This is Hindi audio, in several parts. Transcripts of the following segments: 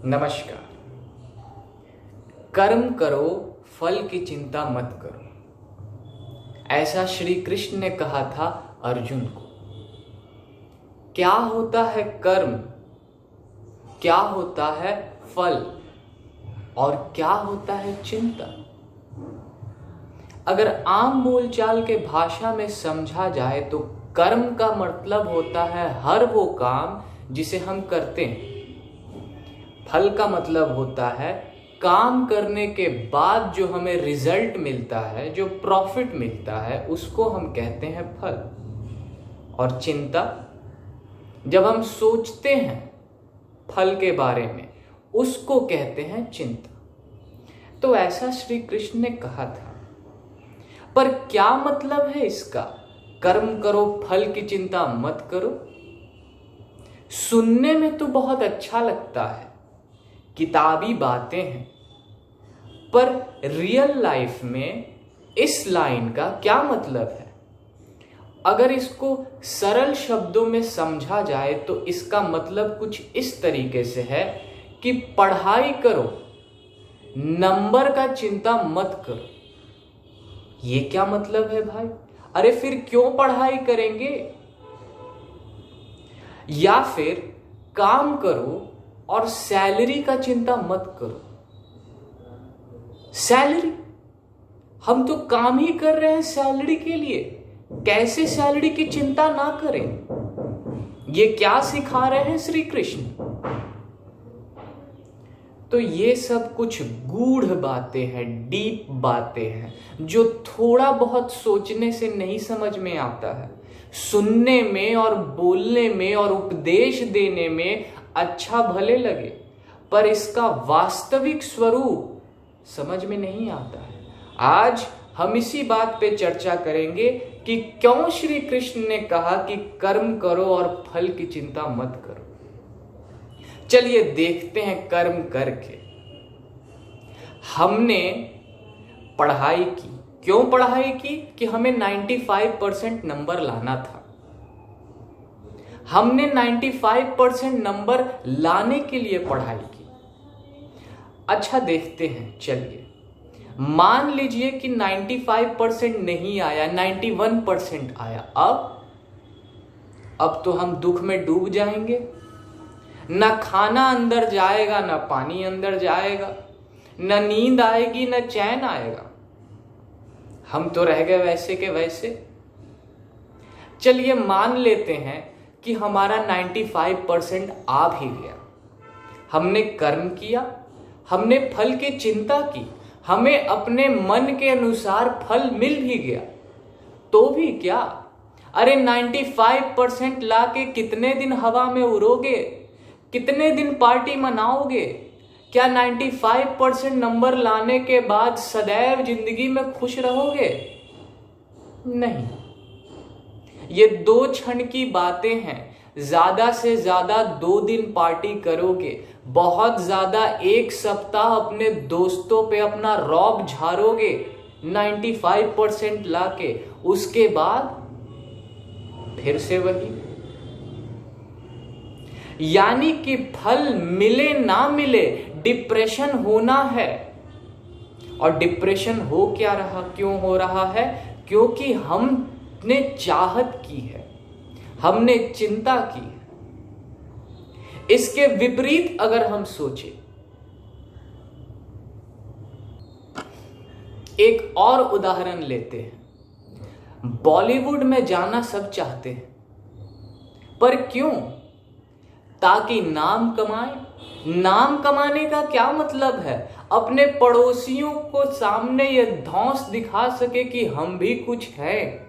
नमस्कार। कर्म करो, फल की चिंता मत करो, ऐसा श्री कृष्ण ने कहा था अर्जुन को। क्या होता है कर्म, क्या होता है फल और क्या होता है चिंता? अगर आम बोलचाल के भाषा में समझा जाए तो कर्म का मतलब होता है हर वो काम जिसे हम करते हैं। फल का मतलब होता है काम करने के बाद जो हमें रिजल्ट मिलता है, जो प्रॉफिट मिलता है, उसको हम कहते हैं फल। और चिंता, जब हम सोचते हैं फल के बारे में, उसको कहते हैं चिंता। तो ऐसा श्री कृष्ण ने कहा था। पर क्या मतलब है इसका? कर्म करो, फल की चिंता मत करो। सुनने में तो बहुत अच्छा लगता है, किताबी बातें हैं, पर रियल लाइफ में इस लाइन का क्या मतलब है? अगर इसको सरल शब्दों में समझा जाए तो इसका मतलब कुछ इस तरीके से है कि पढ़ाई करो, नंबर का चिंता मत करो। ये क्या मतलब है भाई? अरे फिर क्यों पढ़ाई करेंगे? या फिर काम करो और सैलरी का चिंता मत करो। सैलरी, हम तो काम ही कर रहे हैं सैलरी के लिए, कैसे सैलरी की चिंता ना करें? ये क्या सिखा रहे हैं श्री कृष्ण? तो ये सब कुछ गूढ़ बातें हैं, डीप बातें हैं, जो थोड़ा बहुत सोचने से नहीं समझ में आता है। सुनने में और बोलने में और उपदेश देने में अच्छा भले लगे, पर इसका वास्तविक स्वरूप समझ में नहीं आता है। आज हम इसी बात पे चर्चा करेंगे कि क्यों श्री कृष्ण ने कहा कि कर्म करो और फल की चिंता मत करो। चलिए देखते हैं कर्म करके। हमने पढ़ाई की। क्यों पढ़ाई की? कि हमें 95% नंबर लाना था। हमने 95% नंबर लाने के लिए पढ़ाई की। अच्छा देखते हैं, चलिए मान लीजिए कि 95% नहीं आया, 91% आया। अब तो हम दुख में डूब जाएंगे। न खाना अंदर जाएगा, न पानी अंदर जाएगा, न नींद आएगी, न चैन आएगा। हम तो रह गए वैसे के वैसे। चलिए मान लेते हैं कि हमारा 95% आ भी गया। हमने कर्म किया, हमने फल की चिंता की, हमें अपने मन के अनुसार फल मिल भी गया, तो भी क्या? अरे 95% लाके कितने दिन हवा में उड़ोगे? कितने दिन पार्टी मनाओगे? क्या 95% नंबर लाने के बाद सदैव जिंदगी में खुश रहोगे? नहीं। ये 2 क्षण की बातें हैं। ज्यादा से ज्यादा 2 दिन पार्टी करोगे, बहुत ज्यादा 1 सप्ताह अपने दोस्तों पे अपना रौब झाड़ोगे 95% लाके, उसके बाद फिर से वही। यानी कि फल मिले ना मिले, डिप्रेशन होना है। और डिप्रेशन हो क्या रहा, क्यों हो रहा है? क्योंकि हमने चाहत की है, हमने चिंता की है। इसके विपरीत अगर हम सोचें, एक और उदाहरण लेते हैं। बॉलीवुड में जाना सब चाहते हैं, पर क्यों? ताकि नाम कमाएं। नाम कमाने का क्या मतलब है? अपने पड़ोसियों को सामने ये धौंस दिखा सके कि हम भी कुछ हैं।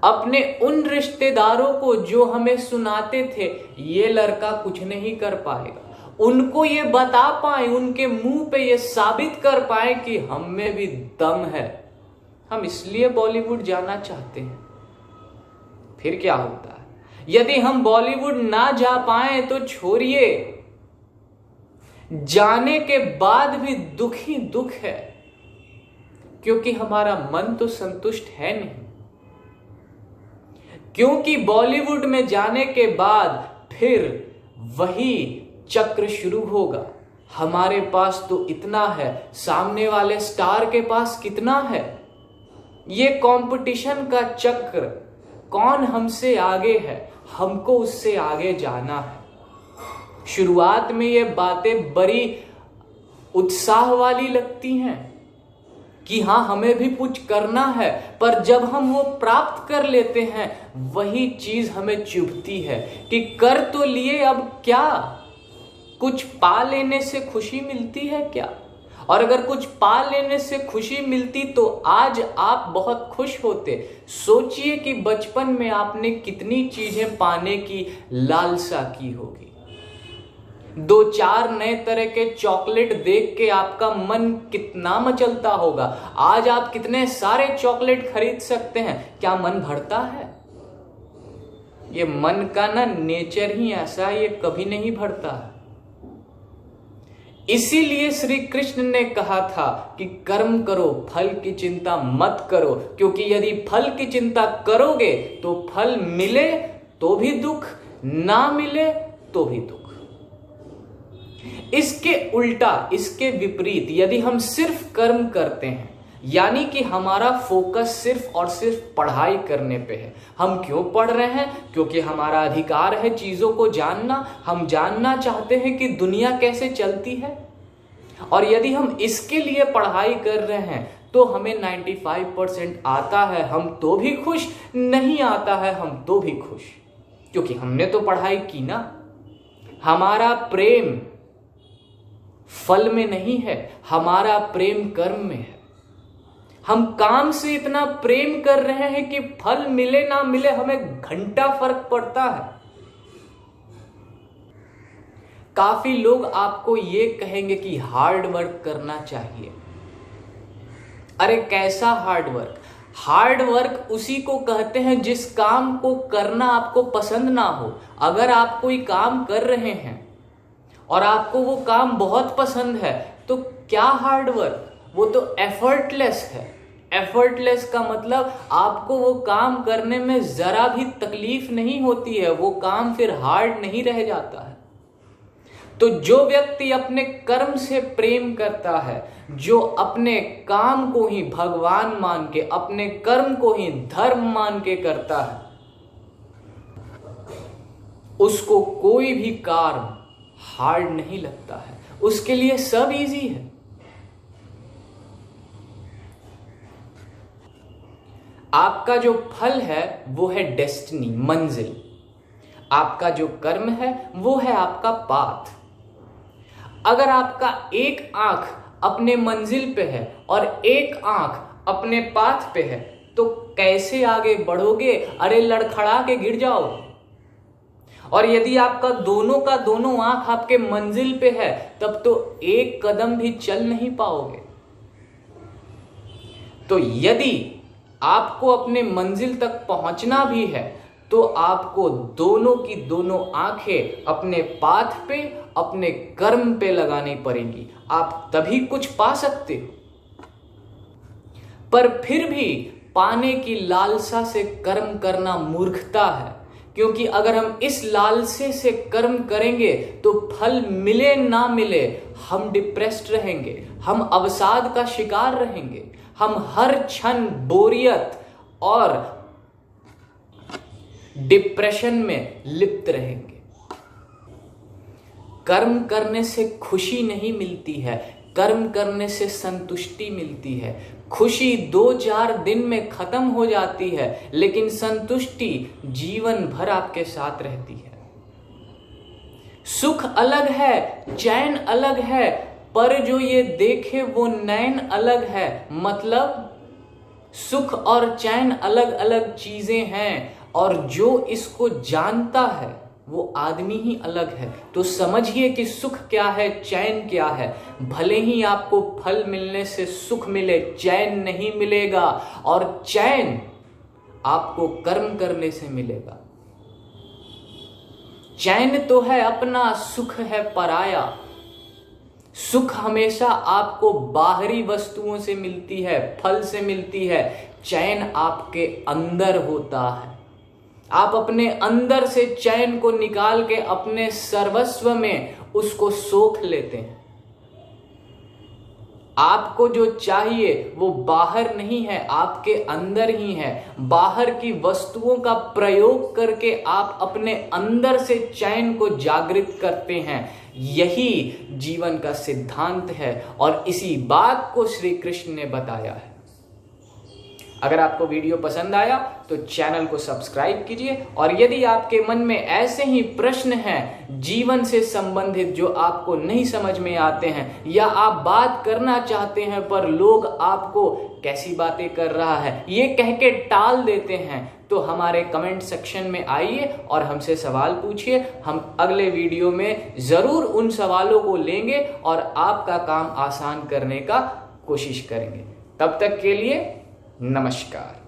अपने उन रिश्तेदारों को जो हमें सुनाते थे ये लड़का कुछ नहीं कर पाएगा, उनको ये बता पाए, उनके मुंह पे ये साबित कर पाए कि हम में भी दम है। हम इसलिए बॉलीवुड जाना चाहते हैं। फिर क्या होता है? यदि हम बॉलीवुड ना जा पाए तो छोड़िए, जाने के बाद भी दुख ही दुख है, क्योंकि हमारा मन तो संतुष्ट है नहीं। क्योंकि बॉलीवुड में जाने के बाद फिर वही चक्र शुरू होगा। हमारे पास तो इतना है, सामने वाले स्टार के पास कितना है। ये कंपटीशन का चक्र, कौन हमसे आगे है, हमको उससे आगे जाना है। शुरुआत में ये बातें बड़ी उत्साह वाली लगती हैं कि हाँ हमें भी कुछ करना है, पर जब हम वो प्राप्त कर लेते हैं वही चीज हमें चुभती है कि कर तो लिए, अब क्या, कुछ पा लेने से खुशी मिलती है क्या? और अगर कुछ पा लेने से खुशी मिलती तो आज आप बहुत खुश होते। सोचिए कि बचपन में आपने कितनी चीजें पाने की लालसा की होगी। 2-4 नए तरह के चॉकलेट देख के आपका मन कितना मचलता होगा। आज आप कितने सारे चॉकलेट खरीद सकते हैं, क्या मन भरता है? ये मन का ना नेचर ही ऐसा है, ये कभी नहीं भरता है। इसीलिए श्री कृष्ण ने कहा था कि कर्म करो, फल की चिंता मत करो, क्योंकि यदि फल की चिंता करोगे तो फल मिले तो भी दुख, ना मिले तो भी दुख। इसके उल्टा, इसके विपरीत, यदि हम सिर्फ कर्म करते हैं, यानी कि हमारा फोकस सिर्फ और सिर्फ पढ़ाई करने पे है। हम क्यों पढ़ रहे हैं? क्योंकि हमारा अधिकार है चीजों को जानना। हम जानना चाहते हैं कि दुनिया कैसे चलती है। और यदि हम इसके लिए पढ़ाई कर रहे हैं तो हमें 95% आता है, हम तो भी खुश, नहीं आता है हम तो भी खुश, क्योंकि हमने तो पढ़ाई की ना। हमारा प्रेम फल में नहीं है, हमारा प्रेम कर्म में है। हम काम से इतना प्रेम कर रहे हैं कि फल मिले ना मिले हमें घंटा फर्क पड़ता है। काफी लोग आपको ये कहेंगे कि हार्ड वर्क करना चाहिए। अरे कैसा हार्ड वर्क? हार्ड वर्क उसी को कहते हैं जिस काम को करना आपको पसंद ना हो। अगर आप कोई काम कर रहे हैं और आपको वो काम बहुत पसंद है तो क्या हार्ड वर्क? वो तो एफर्टलेस है। एफर्टलेस का मतलब आपको वो काम करने में जरा भी तकलीफ नहीं होती है, वो काम फिर हार्ड नहीं रह जाता है। तो जो व्यक्ति अपने कर्म से प्रेम करता है, जो अपने काम को ही भगवान मान के, अपने कर्म को ही धर्म मान के करता है, उसको कोई भी कार्य हार्ड नहीं लगता है, उसके लिए सब इजी है। आपका जो फल है वो है डेस्टिनी, मंजिल। आपका जो कर्म है वो है आपका पाथ। अगर आपका एक आंख अपने मंजिल पे है और एक आंख अपने पाथ पे है तो कैसे आगे बढ़ोगे? अरे लड़खड़ा के गिर जाओगे। और यदि आपका दोनों का दोनों आंख आपके मंजिल पे है तब तो एक कदम भी चल नहीं पाओगे। तो यदि आपको अपने मंजिल तक पहुंचना भी है तो आपको दोनों की दोनों आंखें अपने पाथ पे, अपने कर्म पे लगानी पड़ेंगी। आप तभी कुछ पा सकते हो। पर फिर भी पाने की लालसा से कर्म करना मूर्खता है, क्योंकि अगर हम इस लालसे से कर्म करेंगे तो फल मिले ना मिले हम डिप्रेस्ड रहेंगे, हम अवसाद का शिकार रहेंगे, हम हर क्षण बोरियत और डिप्रेशन में लिप्त रहेंगे। कर्म करने से खुशी नहीं मिलती है, कर्म करने से संतुष्टि मिलती है। खुशी 2-4 दिन में खत्म हो जाती है, लेकिन संतुष्टि जीवन भर आपके साथ रहती है। सुख अलग है, चैन अलग है, पर जो ये देखे वो नैन अलग है। मतलब सुख और चैन अलग अलग चीजें हैं, और जो इसको जानता है वो आदमी ही अलग है। तो समझिए कि सुख क्या है, चैन क्या है। भले ही आपको फल मिलने से सुख मिले, चैन नहीं मिलेगा, और चैन आपको कर्म करने से मिलेगा। चैन तो है अपना, सुख है पराया। सुख हमेशा आपको बाहरी वस्तुओं से मिलती है, फल से मिलती है। चैन आपके अंदर होता है। आप अपने अंदर से चैन को निकाल के अपने सर्वस्व में उसको सोख लेते हैं। आपको जो चाहिए वो बाहर नहीं है, आपके अंदर ही है। बाहर की वस्तुओं का प्रयोग करके आप अपने अंदर से चैन को जागृत करते हैं। यही जीवन का सिद्धांत है और इसी बात को श्री कृष्ण ने बताया है। अगर आपको वीडियो पसंद आया तो चैनल को सब्सक्राइब कीजिए, और यदि आपके मन में ऐसे ही प्रश्न हैं जीवन से संबंधित जो आपको नहीं समझ में आते हैं, या आप बात करना चाहते हैं पर लोग आपको कैसी बातें कर रहा है ये कह के टाल देते हैं, तो हमारे कमेंट सेक्शन में आइए और हमसे सवाल पूछिए। हम अगले वीडियो में जरूर उन सवालों को लेंगे और आपका काम आसान करने का कोशिश करेंगे। तब तक के लिए नमस्कार।